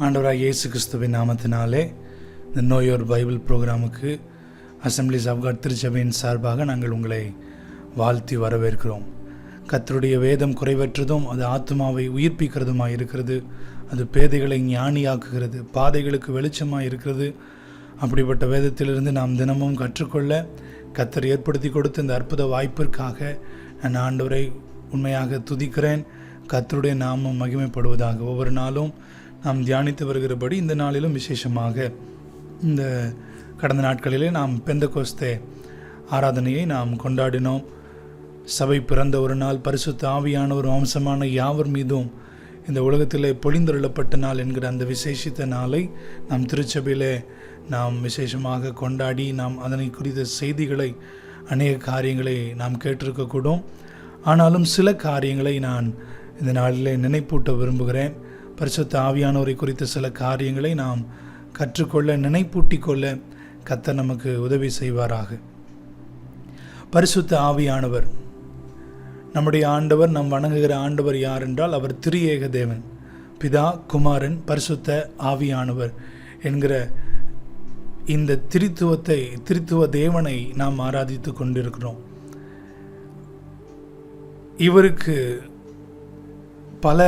ஆண்டவராக இயேசு கிறிஸ்துவின் நாமத்தினாலே இந்த நோ யோர் பைபிள் ப்ரோக்ராமுக்கு அசம்பிளிஸ் ஆஃப் காட் திருச்சபையின் சார்பாக நாங்கள் உங்களை வாழ்த்தி வரவேற்கிறோம். கர்த்தருடைய வேதம் குறைவற்றதும் அது ஆத்மாவை உயிர்ப்பிக்கிறதுமாக இருக்கிறது. அது பேதைகளை ஞானியாக்குகிறது, பாதைகளுக்கு வெளிச்சமாக இருக்கிறது. அப்படிப்பட்ட வேதத்திலிருந்து நாம் தினமும் கற்றுக்கொள்ள கர்த்தர் ஏற்படுத்தி கொடுத்த இந்த அற்புத வாய்ப்பிற்காக நான் ஆண்டவரை உண்மையாக துதிக்கிறேன். கர்த்தருடைய நாமம் மகிமைப்படுவதாக. ஒவ்வொரு நாளும் நாம் தியானித்து வருகிறபடி இந்த நாளிலும் விசேஷமாக இந்த கடந்த நாட்களிலே நாம் பெந்தெகோஸ்தே ஆராதனையை நாம் கொண்டாடினோம். சபை பிறந்த ஒரு நாள், பரிசுத்த ஆவியானவர் வம்சமான யாவர் மீதும் இந்த உலகத்திலே பொழிந்தருளப்பட்ட நாள் என்கிற அந்த விசேஷித்த நாளை நாம் திருச்சபையிலே நாம் விசேஷமாக கொண்டாடி நாம் அதனை குறித்த செய்திகளை, அநேக காரியங்களை நாம் கேட்டிருக்கக்கூடும். ஆனாலும் சில காரியங்களை நான் இந்த நாளிலே நினைப்பூட்ட விரும்புகிறேன். பரிசுத்த ஆவியானவரை குறித்த சில காரியங்களை நாம் கற்றுக்கொள்ள, நினைப்பூட்டி கொள்ள கர்த்தர் நமக்கு உதவி செய்வாராக. பரிசுத்த ஆவியானவர் நம்முடைய ஆண்டவர், நாம் வணங்குகிற ஆண்டவர் யார் என்றால் அவர் திரியேக தேவன், பிதா, குமாரன், பரிசுத்த ஆவியானவர் என்கிற இந்த திரித்துவ தேவனை நாம் ஆராதித்து கொண்டிருக்கிறோம். இவருக்கு பல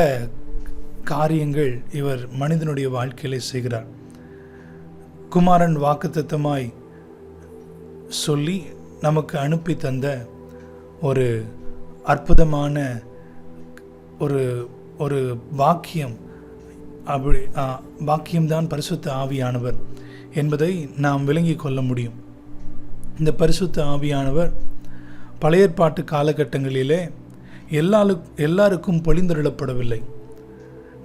காரியங்கள் இவர் மனிதனுடைய வாழ்க்கையிலே செய்கிறார். குமாரன் வாக்குத்தத்தமாய் சொல்லி நமக்கு அனுப்பி தந்த ஒரு அற்புதமான ஒரு வாக்கியம், வாக்கியம்தான் பரிசுத்த ஆவியானவர் என்பதை நாம் விளங்கி கொள்ள முடியும். இந்த பரிசுத்த ஆவியானவர் பழைய ஏற்பாட்டு காலகட்டங்களிலே எல்லாருக்கும் பொழிந்தருளப்படவில்லை.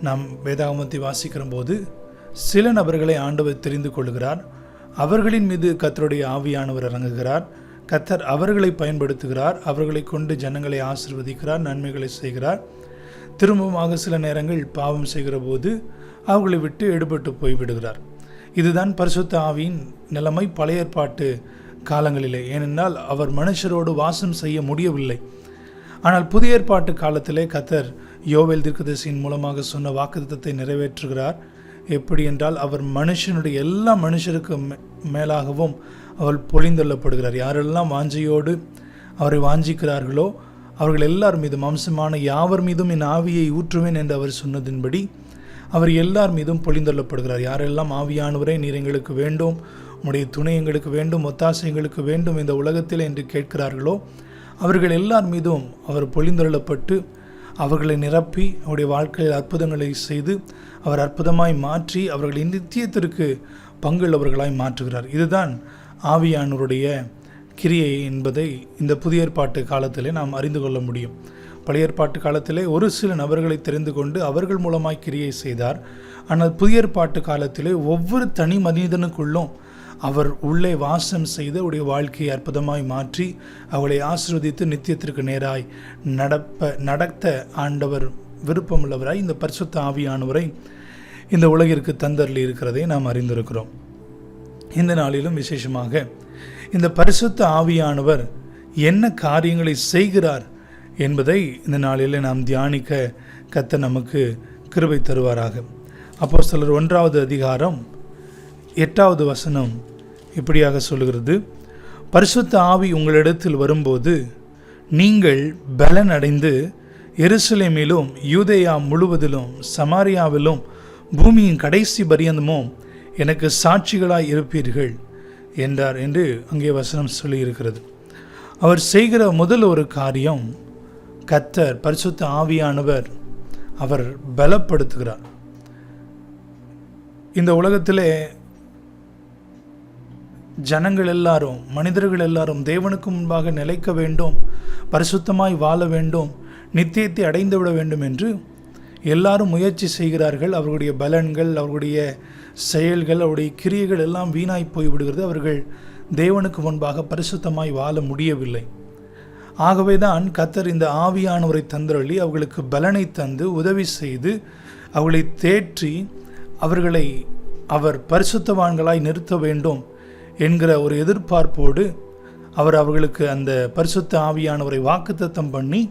நாம் வேதாகமத்தை வாசிக்கிற போது சில நபர்களை ஆண்டவர் தெரிந்து கொள்கிறார். அவர்களின் மீது கர்த்தருடைய ஆவியானவர் இறங்குகிறார். கர்த்தர் அவர்களை பயன்படுத்துகிறார். அவர்களை கொண்டு ஜனங்களை ஆசீர்வதிக்கிறார், நன்மைகளை செய்கிறார். திரும்பமாக சில நேரங்கள் பாவம் செய்கிற போது அவர்களை விட்டு எடுபட்டு போய்விடுகிறார். இதுதான் பரிசுத்த ஆவியின் நிலைமை பழைய ஏற்பாட்டு காலங்களிலே. ஏனென்றால் அவர் மனுஷரோடு வாசம் செய்ய முடியவில்லை. ஆனால் புதிய ஏற்பாட்டு காலத்திலே கர்த்தர் யோவேல் தீர்க்கதரிசியின் மூலமாக சொன்ன வாக்குத்தத்தத்தை நிறைவேற்றுகிறார். எப்படி என்றால் அவர் மனுஷனுடைய எல்லா மனுஷருக்கு மேலாகவும் அவர் பொழிந்தள்ளப்படுகிறார். யாரெல்லாம் வாஞ்சையோடு அவரை வாஞ்சிக்கிறார்களோ அவர்கள் எல்லார் மீதும், மாம்சமான யாவர் மீதும் என் ஆவியை ஊற்றுவேன் என்று அவர் சொன்னதின்படி அவர் எல்லார் மீதும் பொழிந்தள்ளப்படுகிறார். யாரெல்லாம் ஆவியானவரே நீர் எங்களுக்கு வேண்டும், உம்முடைய துணை எங்களுக்கு வேண்டும், ஒத்தாசை எங்களுக்கு வேண்டும் இந்த உலகத்தில் என்று கேட்கிறார்களோ அவர்கள் எல்லார் மீதும் அவர் பொழிந்தருளப்பட்டு அவர்களை நிரப்பி அவருடைய வாழ்க்கையில் அற்புதங்களை செய்து அவர் அற்புதமாய் மாற்றி அவர்களை நித்தியத்திற்கு பங்குள்ளவர்களாய் மாற்றுகிறார். இதுதான் ஆவியானவருடைய கிரியை என்பதை இந்த புதிய ஏற்பாட்டு காலத்திலே நாம் அறிந்து கொள்ள முடியும். பழைய ஏற்பாட்டு காலத்திலே ஒரு சில நபர்களை தெரிந்து கொண்டு அவர்கள் மூலமாய் கிரியை செய்தார். ஆனால் புதிய ஏற்பாட்டு காலத்திலே ஒவ்வொரு தனி மனிதனுக்குள்ளும் அவர் உள்ளே வாசம் செய்து அவருடைய வாழ்க்கையை அற்புதமாய் மாற்றி அவளை ஆசீர்வதித்து நித்தியத்திற்கு நேராய் நடத்த ஆண்டவர் விருப்பமுள்ளவராய் இந்த பரிசுத்த ஆவியானவரை இந்த உலகிற்கு தந்தரலி இருக்கிறதை நாம் அறிந்திருக்கிறோம். இந்த நாளிலும் விசேஷமாக இந்த பரிசுத்த ஆவியானவர் என்ன காரியங்களை செய்கிறார் என்பதை இந்த நாளில் நாம் தியானிக்க கர்த்தர் நமக்கு கிருபை தருவாராக. அப்போஸ்தலர் 1வது அதிகாரம் 8வது வசனம் இப்படியாக சொல்கிறது: பரிசுத்த ஆவி உங்களிடத்தில் வரும்போது நீங்கள் பலன் அடைந்து எருசலேமிலும் யூதேயா முழுவதிலும் சமாரியாவிலும் பூமியின் கடைசி பரியந்தமும் எனக்கு சாட்சிகளாய் இருப்பீர்கள் என்றார் என்று அங்கே வசனம் சொல்லியிருக்கிறது. அவர் செய்கிற முதல் ஒரு காரியம், கர்த்தர் பரிசுத்த ஆவியானவர் அவர் பலப்படுத்துகிறார். இந்த உலகத்திலே ஜனங்கள் எல்லாரும், மனிதர்கள் எல்லாரும் தேவனுக்கு முன்பாக நிலைக்க வேண்டும், பரிசுத்தமாய் வாழ வேண்டும், நித்தியத்தை அடைந்து விட வேண்டும் என்று எல்லாரும் முயற்சி செய்கிறார்கள். அவர்களுடைய பலன்கள், அவர்களுடைய செயல்கள், அவருடைய கிரியைகள் எல்லாம் வீணாய் போய்விடுகிறது. அவர்கள் தேவனுக்கு முன்பாக பரிசுத்தமாய் வாழ முடியவில்லை. ஆகவே தான் கர்த்தர் இந்த ஆவியானவரை தந்தருளி அவர்களுக்கு பலனை தந்து உதவி செய்து அவர்களை தேற்றி அவர்களை அவர் பரிசுத்தவான்களாய் நிறுத்த வேண்டும் என்கிற ஒரு எதிர்பார்ப்போடு அவர் அவர்களுக்கு அந்த பரிசுத்த ஆவியானவரை வாக்குத்தத்தம் பண்ணி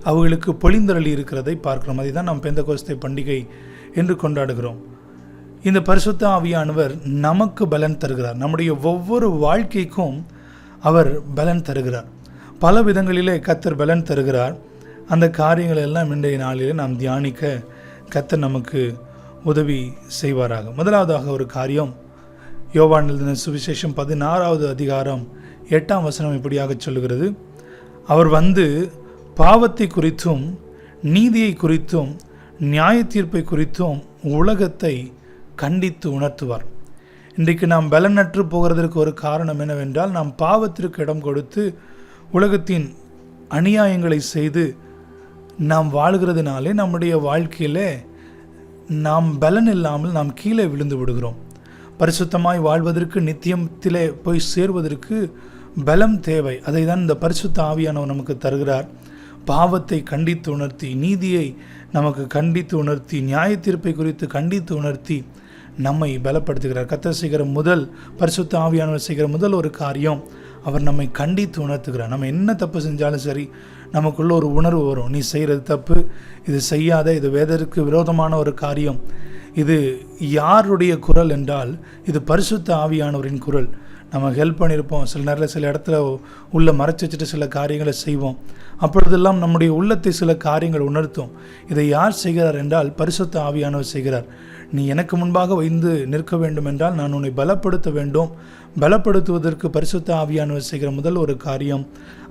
அவர்களுக்கு பொழிந்தருளி இருக்கிறதை பார்க்கிறோம். அதை தான் நாம் பெந்தெகோஸ்தே பண்டிகை என்று கொண்டாடுகிறோம். இந்த பரிசுத்த ஆவியானவர் நமக்கு பலன் தருகிறார். நம்முடைய ஒவ்வொரு வாழ்க்கைக்கும் அவர் பலன் தருகிறார். பல விதங்களிலே கர்த்தர் பலன் தருகிறார். அந்த காரியங்கள் எல்லாம் இன்றைய நாளிலே நாம் தியானிக்க கர்த்தர் நமக்கு உதவி செய்வாராக. முதலாவதாக ஒரு காரியம், யோவான் எழுதின சுவிசேஷம் 16வது அதிகாரம் 8ஆம் வசனம் இப்படியாக சொல்லுகிறது, அவர் வந்து பாவத்தை குறித்தும் நீதியை குறித்தும் நியாய தீர்ப்பை குறித்தும் உலகத்தை கண்டித்து உணர்த்துவார். இன்றைக்கு நாம் பலனற்று போகிறதற்கு ஒரு காரணம் என்னவென்றால், நாம் பாவத்திற்கு இடம் கொடுத்து உலகத்தின் அநியாயங்களை செய்து நாம் வாழ்கிறதுனாலே நம்முடைய வாழ்க்கையிலே நாம் பலன் இல்லாமல் நாம் கீழே விழுந்து விடுகிறோம். பரிசுத்தமாய் வாழ்வதற்கு, நித்தியத்திலே போய் சேர்வதற்கு பலம் தேவை. அதை தான் இந்த பரிசுத்த ஆவியானவர் நமக்கு தருகிறார். பாவத்தை கண்டித்து உணர்த்தி, நீதியை நமக்கு கண்டித்து உணர்த்தி, நியாய தீர்ப்பை குறித்து கண்டித்து உணர்த்தி நம்மை பலப்படுத்துகிறார். கர்த்தர் செய்கிற முதல், பரிசுத்த ஆவியானவர் செய்கிற முதல் ஒரு காரியம், அவர் நம்மை கண்டித்து உணர்த்துகிறார். நம்ம என்ன தப்பு செஞ்சாலும் சரி, நமக்குள்ள ஒரு உணர்வு வரும், நீ செய்கிறது தப்பு, இது செய்யாத, இது வேதத்திற்கு விரோதமான ஒரு காரியம். இது யாருடைய குரல் என்றால், இது பரிசுத்த ஆவியானவரின் குரல். நம்ம ஹெல்ப் பண்ணியிருப்போம், சில நேரத்தில் சில இடத்துல உள்ள மறைச்சி வச்சுட்டு சில காரியங்களை செய்வோம். அப்பொழுதெல்லாம் நம்முடைய உள்ளத்தை சில காரியங்கள் உணர்த்தும். இதை யார் செய்கிறார் என்றால், பரிசுத்த ஆவியானவர் செய்கிறார். நீ எனக்கு முன்பாக வைந்து நிற்க வேண்டும் என்றால் நான் உன்னை பலப்படுத்த வேண்டும். பலப்படுத்துவதற்கு பரிசுத்த ஆவியானவர் செய்கிற முதல் ஒரு காரியம்,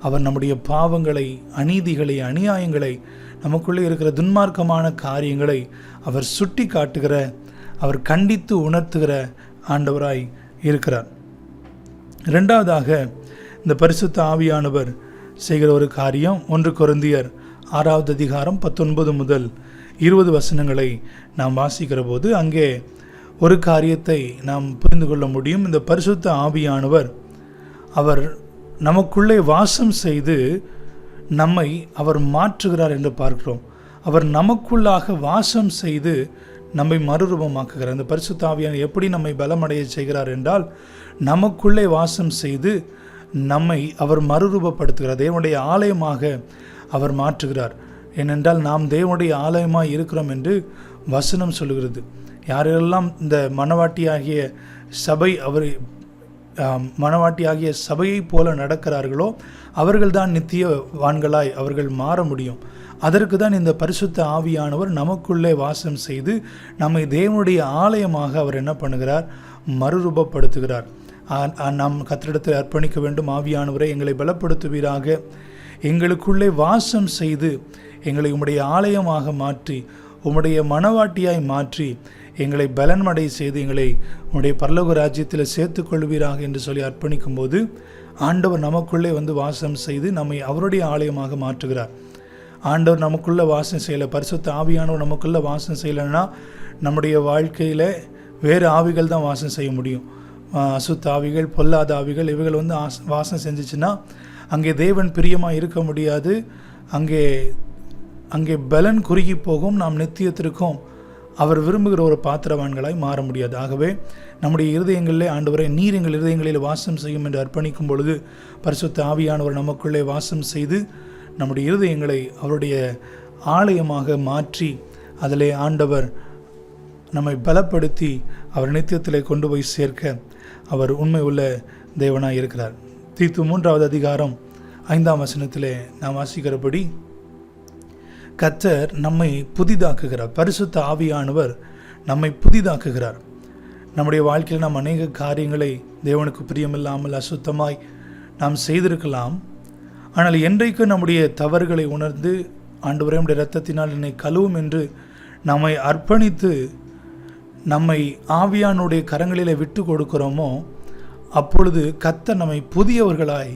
அவர் நம்முடைய பாவங்களை, அநீதிகளை, அநியாயங்களை, நமக்குள்ளே இருக்கிற துன்மார்க்கமான காரியங்களை அவர் சுட்டி காட்டுகிற, அவர் கண்டித்து உணர்த்துகிற ஆண்டவராய் இருக்கிறார். இரண்டாவதாக இந்த பரிசுத்த ஆவியானவர் செய்கிற ஒரு காரியம், 1 கொரிந்தியர் 6வது அதிகாரம் 19 முதல் 20 வசனங்களை நாம் வாசிக்கிற போது அங்கே ஒரு காரியத்தை நாம் புரிந்து கொள்ள முடியும். இந்த பரிசுத்த ஆவியானவர் அவர் நமக்குள்ளே வாசம் செய்து நம்மை அவர் மாற்றுகிறார் என்று பார்க்கிறோம். அவர் நமக்குள்ளாக வாசம் செய்து நம்மை மறுரூபமாக்குகிறார். இந்த பரிசுத்த ஆவியானவர் எப்படி நம்மை பலமடைய செய்கிறார் என்றால், நமக்குள்ளே வாசம் செய்து நம்மை அவர் மறுரூபப்படுத்துகிறார். தேவனுடைய ஆலயமாக அவர் மாற்றுகிறார். ஏனென்றால் நாம் தேவனுடைய ஆலயமாக இருக்கிறோம் என்று வசனம் சொல்லுகிறது. யாரெல்லாம் இந்த மணவாட்டியாகிய சபை, அவர் மணவாட்டியாகிய சபையை போல நடக்கிறார்களோ அவர்கள்தான் நித்தியவான்களாய் அவர்கள் மாற முடியும். அதற்கு தான் இந்த பரிசுத்த ஆவியானவர் நமக்குள்ளே வாசம் செய்து நம்மை தேவனுடைய ஆலயமாக அவர் என்ன பண்ணுகிறார், மறுரூபப்படுத்துகிறார். நாம் கர்த்தரிடத்தில் அர்ப்பணிக்க வேண்டும். ஆவியானவரை எங்களை பலப்படுத்துவீராக, எங்களுக்குள்ளே வாசம் செய்து எங்களை உம்முடைய ஆலயமாக மாற்றி, உம்முடைய மணவாட்டியாய் மாற்றி, எங்களை பலன்மடை செய்து எங்களை உம்முடைய பரலோக ராஜ்யத்தில் சேர்த்துக் கொள்வீராக என்று சொல்லி அர்ப்பணிக்கும் போது ஆண்டவர் நமக்குள்ளே வந்து வாசம் செய்து நம்மை அவருடைய ஆலயமாக மாற்றுகிறார். ஆண்டவர் நமக்குள்ளே வாசம் செய்யலை, பரிசுத்த ஆவியானவர் நமக்குள்ளே வாசம் செய்யலைன்னா நம்முடைய வாழ்க்கையில் வேறு ஆவிகள் தான் வாசம் செய்ய முடியும். அசுத்த ஆவிகள், பொல்லாத ஆவிகள், இவைகள் வந்து வாசம் செஞ்சிச்சுன்னா அங்கே தேவன் பிரியமாக இருக்க முடியாது. அங்கே பலன் குறுகி போகும். நாம் நித்தியத்திற்கும் அவர் விரும்புகிற ஒரு பாத்திரவான்களாய் மாற முடியாது. ஆகவே நம்முடைய இருதயங்களிலே, ஆண்டவரை நீர் எங்கள் இருதயங்களில் வாசம் செய்யும் என்று அர்ப்பணிக்கும் பொழுது பரிசுத்த ஆவியானவர் நமக்குள்ளே வாசம் செய்து நம்முடைய இருதயங்களை அவருடைய ஆலயமாக மாற்றி அதிலே ஆண்டவர் நம்மை பலப்படுத்தி அவர் நித்தியத்திலே கொண்டு போய் சேர்க்க அவர் உண்மை உள்ள தேவனாய் இருக்கிறார். தீத்து 3வது அதிகாரம் 5ஆம் வசனத்திலே நாம் வாசிக்கிறபடி, கர்த்தர் நம்மை புதிதாக்குகிறார். பரிசுத்த ஆவியானவர் நம்மை புதிதாக்குகிறார். நம்முடைய வாழ்க்கையில் நாம் அநேக காரியங்களை தேவனுக்கு பிரியமில்லாமல் அசுத்தமாய் நாம் செய்திருக்கலாம். ஆனால் என்றைக்கு நம்முடைய தவறுகளை உணர்ந்து, ஆண்டவரே உம்முடைய இரத்தத்தினால் என்னை கழுவும் என்று நம்மை அர்ப்பணித்து நம்மை ஆவியானுடைய கரங்களிலே விட்டு கொடுக்கிறோமோ அப்பொழுது கர்த்தர் நம்மை புதியவர்களாய்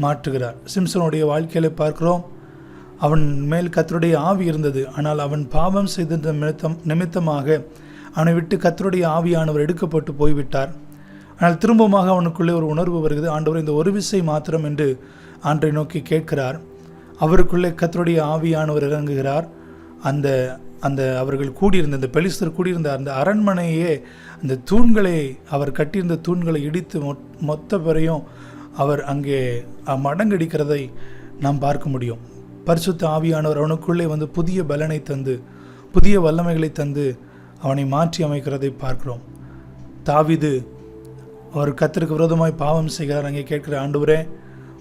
மாற்றுகிறார். சிம்சனுடைய வாழ்க்கையில பார்க்கிறோம், அவன் மேல் கர்த்தருடைய ஆவி இருந்தது. ஆனால் அவன் பாவம் செய்த நிமித்தமாக அவனை விட்டு கர்த்தருடைய ஆவியானவர் எடுக்கப்பட்டு போய்விட்டார். ஆனால் திரும்பமாக அவனுக்குள்ளே ஒரு உணர்வு வருகிறது, ஆண்டவர் இந்த ஒரு விசை மாத்திரம் என்று ஆண்டவரை நோக்கி கேட்கிறார். அவருக்குள்ளே கர்த்தருடைய ஆவியானவர் இறங்குகிறார். அந்த அவர்கள் கூடியிருந்த, அந்த பெலிஸ்தர் கூடியிருந்த அந்த அரண்மனையே, அந்த தூண்களை, அவர் கட்டியிருந்த தூண்களை இடித்து மொத்த பேரையும் அவர் அங்கே மடங்கடிக்கிறதை நாம் பார்க்க முடியும். பரிசுத்த ஆவியானவர் அவனுக்குள்ளே வந்து புதிய பலனை தந்து, புதிய வல்லமைகளை தந்து அவனை மாற்றி அமைக்கிறதை பார்க்கிறோம். தாவீது அவர் கர்த்தருக்கு விரோதமாய் பாவம் செய்கிறார். அங்கே கேட்கிற, ஆண்டவரே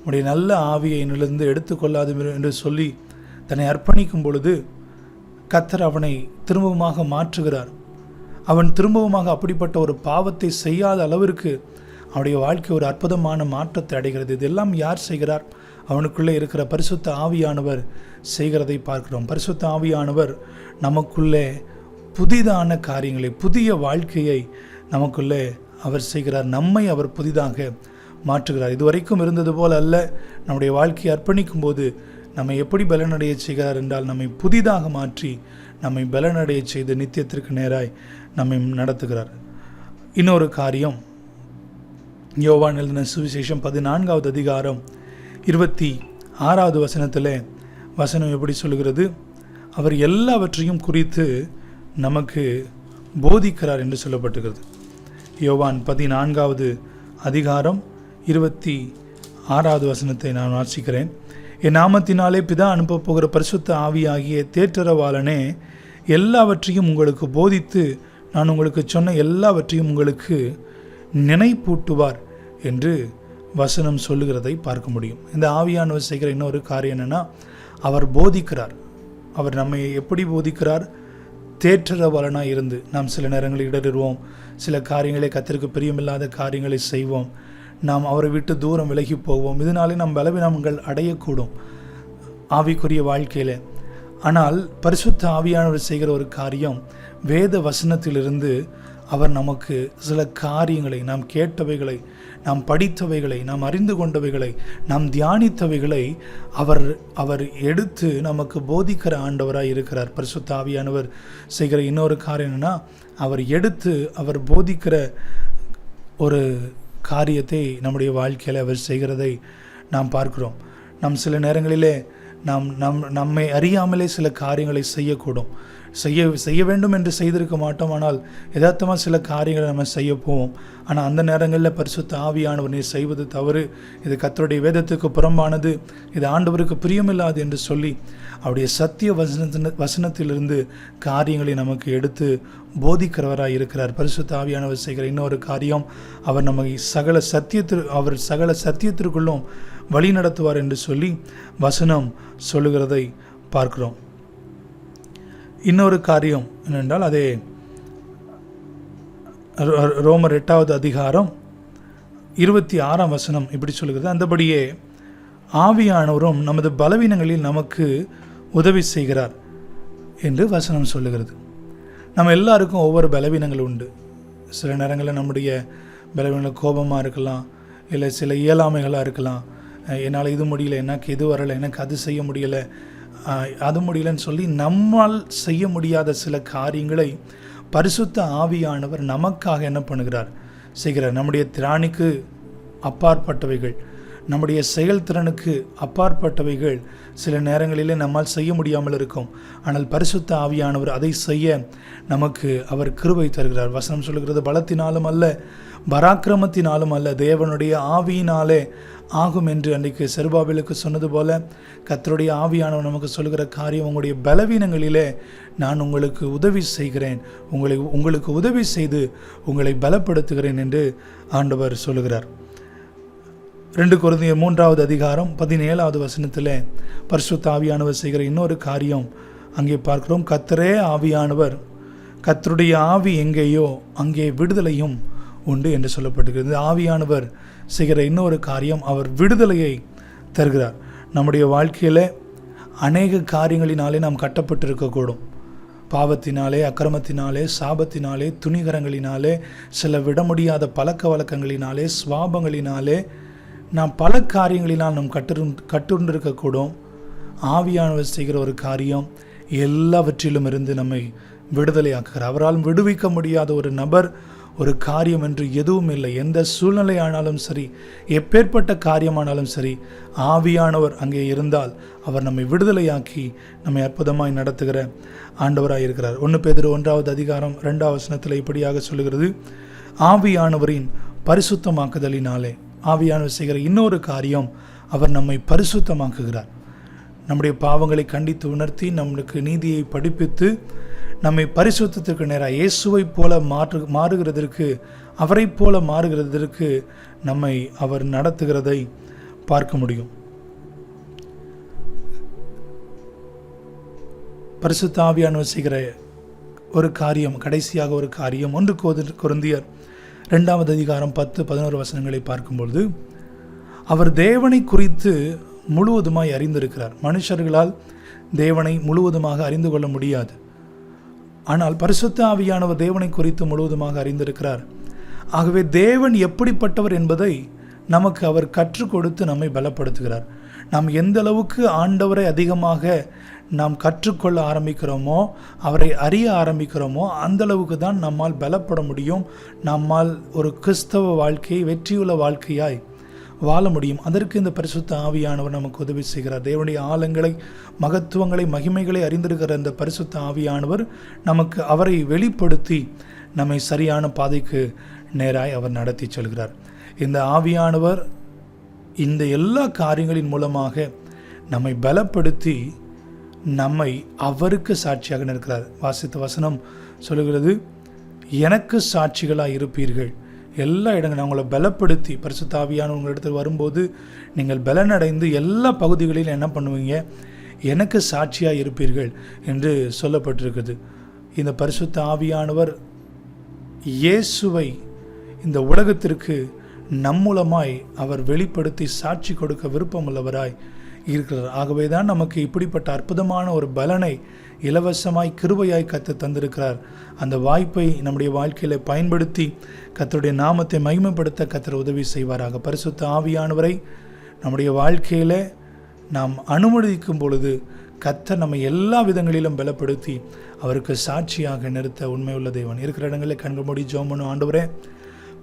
உடைய நல்ல ஆவியை என்னிலிருந்து எடுத்துக்கொள்ளாது என்று சொல்லி தன்னை அர்ப்பணிக்கும் பொழுது கர்த்தர் அவனை திரும்பவுமாக மாற்றுகிறார். அவன் திரும்பவுமாக அப்படிப்பட்ட ஒரு பாவத்தை செய்யாத அளவிற்கு அவனுடைய வாழ்க்கை ஒரு அற்புதமான மாற்றத்தை அடைகிறது. இதெல்லாம் யார் செய்கிறார்? அவனுக்குள்ளே இருக்கிற பரிசுத்த ஆவியானவர் செய்கிறதை பார்க்கிறோம். பரிசுத்த ஆவியானவர் நமக்குள்ளே புதிதான காரியங்களை, புதிய வாழ்க்கையை நமக்குள்ளே அவர் செய்கிறார். நம்மை அவர் புதிதாக மாற்றுகிறார். இதுவரைக்கும் இருந்தது போல் அல்ல. நம்முடைய வாழ்க்கையை அர்ப்பணிக்கும் போது நம்மை எப்படி பலனடைய செய்கிறார் என்றால், நம்மை புதிதாக மாற்றி நம்மை பலனடைய செய்து நித்தியத்திற்கு நேராய் நம்மை நடத்துகிறார். இன்னொரு காரியம், யோவான் எழுதின சுவிசேஷம் 14வது அதிகாரம் 26வது வசனத்தில் வசனம் எப்படி சொல்கிறது? அவர் எல்லாவற்றையும் குறித்து நமக்கு போதிக்கிறார் என்று சொல்லப்பட்டுகிறது. யோவான் 14வது அதிகாரம் 26வது வசனத்தை நான் வாசிக்கிறேன். என் நாமத்தினாலே பிதா அனுப்ப போகிற பரிசுத்த ஆவியாகிய தேற்றரவாளனே எல்லாவற்றையும் உங்களுக்கு போதித்து நான் உங்களுக்கு சொன்ன எல்லாவற்றையும் உங்களுக்கு நினைப்பூட்டுவார் என்று வசனம் சொல்லுகிறதை பார்க்க முடியும். இந்த ஆவியானவர் செய்கிற இன்னொரு காரியம் என்னென்னா, அவர் போதிக்கிறார். அவர் நம்மை எப்படி போதிக்கிறார்? தேற்றரவாளனாக இருந்து நாம் சில நேரங்களில் இடறிடுவோம். சில காரியங்களை, கர்த்தருக்கு பிரியமில்லாத காரியங்களை செய்வோம். நாம் அவரை விட்டு தூரம் விலகி போவோம். இதனாலே நாம் பலவீனங்கள் அடையக்கூடும் ஆவிக்குரிய வாழ்க்கையில். ஆனால் பரிசுத்த ஆவியானவர் செய்கிற ஒரு காரியம், வேத வசனத்திலிருந்து அவர் நமக்கு சில காரியங்களை, நாம் கேட்டவைகளை, நாம் படித்தவைகளை, நாம் அறிந்து கொண்டவைகளை, நாம் தியானித்தவைகளை அவர் எடுத்து நமக்கு போதிக்கிற ஆண்டவராக இருக்கிறார். பரிசுத்த ஆவியானவர் செய்கிற இன்னொரு காரியம் என்னன்னா, அவர் எடுத்து அவர் போதிக்கிற ஒரு காரியத்தை நம்முடைய வாழ்க்கையில் அவர் செய்கிறதை நாம் பார்க்கிறோம். நாம் சில நேரங்களிலே நம்மை அறியாமலே சில காரியங்களை செய்யக்கூடும். செய்ய வேண்டும் என்று செய்திருக்க மாட்டோம். ஆனால் யதார்த்தமாக சில காரியங்களை நம்ம செய்ய போவோம். ஆனால் அந்த நேரங்களில் பரிசுத்த ஆவியானவர், நீ செய்வது தவறு, இது கர்த்தருடைய வேதத்துக்கு புறம்பானது, இது ஆண்டவருக்கு பிரியமில்லாது என்று சொல்லி அவருடைய சத்திய வசனத்திலிருந்து காரியங்களை நமக்கு எடுத்து போதிக்கிறவராக இருக்கிறார். பரிசுத்த ஆவியானவர் செய்கிற இன்னொரு காரியம், அவர் நம்மை சகல சத்தியத்திற்குள்ளும் வழி நடத்துவார் என்று சொல்லி வசனம் சொல்லுகிறதை பார்க்கிறோம். இன்னொரு காரியம் என்னென்றால், அதே ரோமர் 8வது அதிகாரம் 26ஆம் வசனம் இப்படி சொல்லுகிறது, அந்தபடியே ஆவியானவரும் நமது பலவீனங்களில் நமக்கு உதவி செய்கிறார் என்று வசனம் சொல்லுகிறது. நம்ம எல்லாருக்கும் ஒவ்வொரு பலவீனங்கள் உண்டு. சில நேரங்களில் நம்முடைய பலவீனங்கள் கோபமாக இருக்கலாம், இல்லை சில இயலாமைகளாக இருக்கலாம். என்னால் இது முடியல, எனக்கு இது வரலை, எனக்கு அது செய்ய முடியலை, அது முடியலன்னு சொல்லி நம்மால் செய்ய முடியாத சில காரியங்களை பரிசுத்த ஆவியானவர் நமக்காக என்ன பண்ணுகிறார்? செய்கிறார். நம்முடைய திராணிக்கு அப்பாற்பட்டவைகள், நம்முடைய செயல்திறனுக்கு அப்பாற்பட்டவைகள் சில நேரங்களிலே நம்மால் செய்ய முடியாமல் இருக்கும். ஆனால் பரிசுத்த ஆவியானவர் அதை செய்ய நமக்கு அவர் கிருபை தருகிறார். வசனம் சொல்லுகிறது, பலத்தினாலும் அல்ல, பராக்கிரமத்தினாலும் அல்ல, தேவனுடைய ஆவியினாலே ஆகும் என்று அன்றைக்கு செருபாபேலுக்கு சொன்னது போல கர்த்தருடைய ஆவியானவர் நமக்கு சொல்லுகிற காரியம், உங்களுடைய பலவீனங்களிலே நான் உங்களுக்கு உதவி செய்கிறேன், உங்களுக்கு உதவி செய்து உங்களை பலப்படுத்துகிறேன் என்று ஆண்டவர் சொல்லுகிறார். 2 கொரிந்தியர் 3வது அதிகாரம் 17வது வசனத்தில் பரிசுத்த ஆவியானவர் செய்கிற இன்னொரு காரியம் அங்கே பார்க்கிறோம். கர்த்தரே ஆவியானவர், கர்த்தருடைய ஆவி எங்கேயோ அங்கே விடுதலையும் உண்டு என்று சொல்லப்பட்டிருக்கிறது. ஆவியானவர் செய்கிற இன்னொரு காரியம், அவர் விடுதலையை தருகிறார். நம்முடைய வாழ்க்கையில் அநேக காரியங்களினாலே நாம் கட்டப்பட்டு இருக்கக்கூடும். பாவத்தினாலே, அக்கிரமத்தினாலே, சாபத்தினாலே, துணிகரங்களினாலே, சில விட முடியாத பழக்க வழக்கங்களினாலே, சுவாபங்களினாலே, நாம் பல காரியங்களினால் நாம் கட்டுண்டிருக்கக்கூடும். ஆவியானவர் செய்கிற ஒரு காரியம், எல்லாவற்றிலும் இருந்து நம்மை விடுதலையாக்குகிறார். அவரால் விடுவிக்க முடியாத ஒரு நபர், ஒரு காரியம் என்று எதுவும் இல்லை. எந்த சூழ்நிலை ஆனாலும் சரி, எப்பேற்பட்ட காரியமானாலும் சரி, ஆவியானவர் அங்கே இருந்தால் அவர் நம்மை விடுதலையாக்கி நம்மை அற்புதமாய் நடத்துகிற ஆண்டவராக இருக்கிறார். 1 பேதுரு 1வது அதிகாரம் 2வது வசனத்தில் இப்படியாக சொல்லுகிறது, ஆவியானவரின் பரிசுத்தமாக்குதலினாலே. ஆவியானவர் செய்கிற இன்னொரு காரியம், அவர் நம்மை பரிசுத்தமாக்குகிறார். நம்முடைய பாவங்களை கண்டித்து உணர்த்தி நம்மளுக்கு நீதியை படிப்பித்து நம்மை பரிசுத்தத்திற்கு நேராக இயேசுவை போல மாறுகிறதற்கு, அவரை போல மாறுகிறதற்கு நம்மை அவர் நடத்துகிறதை பார்க்க முடியும். பரிசுத்த ஆவியானவர் செய்கிற ஒரு காரியம், கடைசியாக ஒரு காரியம் 1 கொரிந்தியர் 2 அதிகாரம் 10-11 வசனங்களை பார்க்கும்பொழுது, அவர் தேவனை குறித்து முழுவதுமாய் அறிந்திருக்கிறார். மனுஷர்களால் தேவனை முழுவதுமாக அறிந்து கொள்ள முடியாது. ஆனால் பரிசுத்த ஆவியானவர் தேவனை குறித்து முழுவதுமாக அறிந்திருக்கிறார். ஆகவே தேவன் எப்படிப்பட்டவர் என்பதை நமக்கு அவர் கற்றுக் கொடுத்து நம்மை பலப்படுத்துகிறார். நாம் எந்த அளவுக்கு ஆண்டவரை அதிகமாக நாம் கற்றுக்கொள்ள ஆரம்பிக்கிறோமோ, அவரை அறிய ஆரம்பிக்கிறோமோ, அந்த அளவுக்கு தான் நம்மால் பலப்பட முடியும். நம்மால் ஒரு கிறிஸ்தவ வாழ்க்கையை வெற்றியுள்ள வாழ்க்கையாய் வாழ முடியும். அதற்கு இந்த பரிசுத்த ஆவியானவர் நமக்கு உதவி செய்கிறார். தேவனுடைய ஆழங்களை, மகத்துவங்களை, மகிமைகளை அறிந்திருக்கிற இந்த பரிசுத்த ஆவியானவர் நமக்கு அவரை வெளிப்படுத்தி நம்மை சரியான பாதைக்கு நேராய் அவர் நடத்தி செல்கிறார். இந்த ஆவியானவர் இந்த எல்லா காரியங்களின் மூலமாக நம்மை பலப்படுத்தி நம்மை அவருக்கு சாட்சியாக நிற்கிறார். வாசித்த வசனம் சொல்லுகிறது, எனக்கு சாட்சிகளாக இருப்பீர்கள். எல்லா இடங்களும் அவங்கள பலப்படுத்தி, பரிசுத்த ஆவியானவர் உங்களிடத்தில் வரும்போது நீங்கள் பலனடைந்து எல்லா பகுதிகளிலும் என்ன பண்ணுவீங்க, எனக்கு சாட்சியாக இருப்பீர்கள் என்று சொல்லப்பட்டிருக்குது. இந்த பரிசுத்த ஆவியானவர் இயேசுவை இந்த உலகத்திற்கு நம் மூலமாய் அவர் வெளிப்படுத்தி சாட்சி கொடுக்க விருப்பமுள்ளவராய் இருக்கிறார். ஆகவே தான் நமக்கு இப்படிப்பட்ட அற்புதமான ஒரு பலனை இலவசமாய் கிருபையாய் கர்த்தர் தந்திருக்கிறார். அந்த வாய்ப்பை நம்முடைய வாழ்க்கையில் பயன்படுத்தி கர்த்தருடைய நாமத்தை மகிமைப்படுத்த கர்த்தர் உதவி செய்வாராக. பரிசுத்த ஆவியானவரை நம்முடைய வாழ்க்கையில் நாம் அனுமதிக்கும் பொழுது கர்த்தர் நம்மை எல்லா விதங்களிலும் பலப்படுத்தி அவருக்கு சாட்சியாக நிறுத்த உண்மையுள்ள தேவன். இருக்கிற இடங்களில் கண்கள் மூடி ஜெபம் பண்ணும். ஆண்டவரே,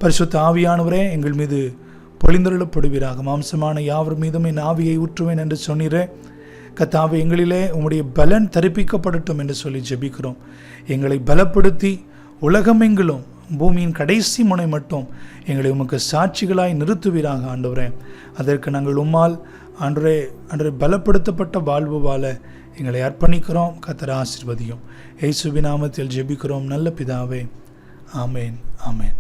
பரிசுத்த ஆவியானவரே, எங்கள் மீது பொழிந்தருளப்படுவீராக. மாம்சமான யாவர் மீதும் என் ஆவியை ஊற்றுவேன் என்று சொன்னீரே. கர்த்தாவே, எங்களிலே உம்முடைய பலன் தரிப்பிக்கப்படட்டும் என்று சொல்லி ஜெபிக்கிறோம். எங்களை பலப்படுத்தி உலகமெங்கிலும் பூமியின் கடைசி முனை மட்டும் எங்களை உமக்கு சாட்சிகளாய் நிறுத்துவீராக. ஆண்டவரே, அதற்கு நாங்கள் உம்மால் ஆண்டவரே பலப்படுத்தப்பட்ட வாழ்வு வாழ எங்களை அர்ப்பணிக்கிறோம். கர்த்தர் ஆசீர்வதியும். இயேசுவின் நாமத்தில் ஜெபிக்கிறோம் நல்ல பிதாவே. ஆமேன், ஆமேன்.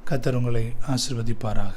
கர்த்தர் உங்களை ஆசீர்வதிப்பாராக.